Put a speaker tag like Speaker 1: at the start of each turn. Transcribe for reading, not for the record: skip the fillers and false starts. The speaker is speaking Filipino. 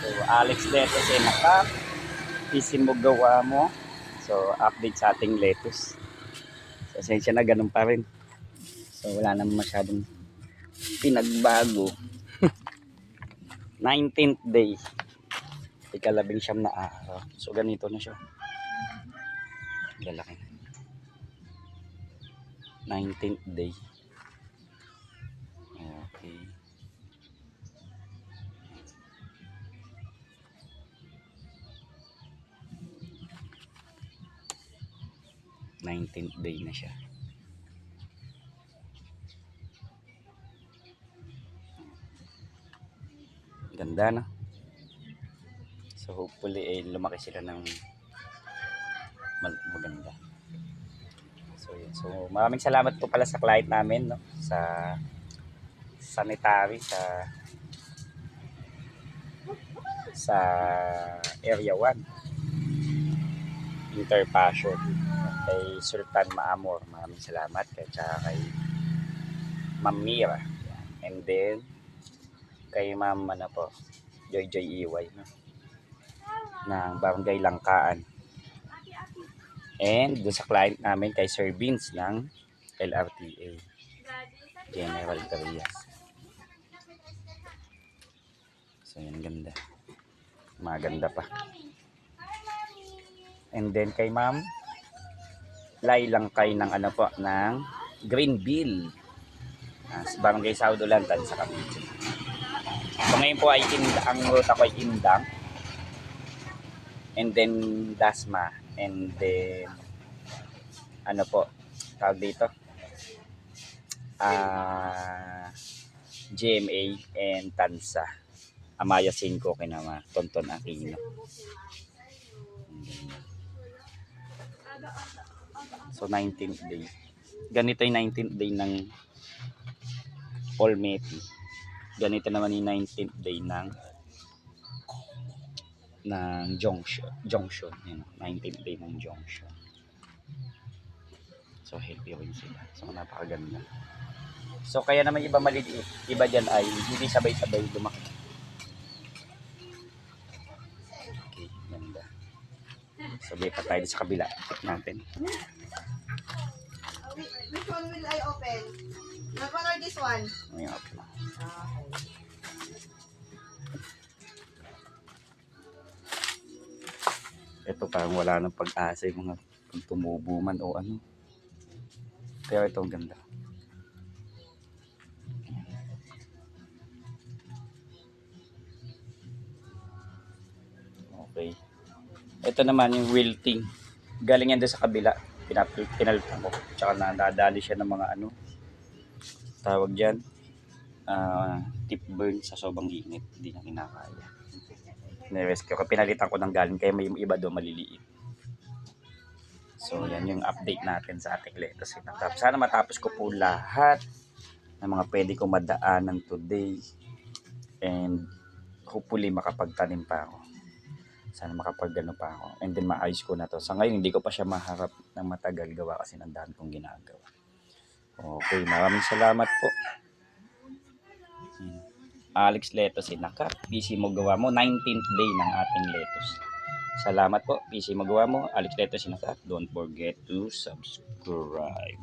Speaker 1: So, Alex lettuce ay nakap. Isin mo gawa mo. So, update sa ating lettuce. So, esensya na ganun pa rin. So, wala naman masyadong pinagbago. 19th day. Ikalabing-siyam na araw. So, ganito na siya. Lalaki na. 19th day. Okay. Nineteenth day na siya. Ganda, no? So hopefully eh, lumaki sila ng maganda. So yun. So maraming salamat po pala sa client namin, no? Sa sanitary sa area 1 Interpassion kay Sultan Maamor. Maraming salamat kay Ma'am Mira. And then kay Ma'am ano po, Joy Iway, no? Ng Barangay Langkaan. And doon sa client namin kay Sir Vince ng LRTA General Trias. So yan, ganda. Maganda pa. And then kay Ma'am Laylangkay ng ano po, ng Greenville. Sa Barangay Saudolantan sa Cavite. So ngayon po ay ang route ako ay Indang. And then Dasma. And then ano po, tawag dito, GMA and Tansa. Amaya 5 kinama Tonton Aquino. So 19th day. Ganito yung 19th day ng Olmeti. Ganito naman yung 19th day ng Junction. Yun, 19th day ng Junction. So healthy rin sila. So napakaganda. So kaya naman iba maliliit. Iba dyan ay hindi sabay-sabay lumaki. Okay, ganda. So lipat tayo sa kabila. Check natin.
Speaker 2: Which one will I open? That one or this one?
Speaker 1: May open. Ito parang wala nang pag-asa yung mga tumubo man o ano. Kaya ito ang ganda. Okay. Ito naman yung wilting. Galing yan doon sa kabila. Pinalitan ko. Tsaka nadadali siya ng mga ano. Tawag dyan. Tip burn sa sobrang init. Hindi na kinakaya. Nirescue ko. Pinalitan ko ng galing. Kaya may iba doon maliliit. So yan yung update natin sa ating lettuce. Sana matapos ko po lahat ng mga pwede kong madaanan today. And hopefully makapagtanim pa ako. Sana makapagano pa ako. And then maayos ko na to. Sa ngayon hindi ko pa siya maharap ng matagal gawa kasi ng dami kong ginagawa. Okay, maraming salamat po. Alex Lettuce, naka PC mo gawa mo, 19th day ng ating lettuce. Salamat po, PC mo gawa mo, Alex Lettuce, naka. Don't forget to subscribe.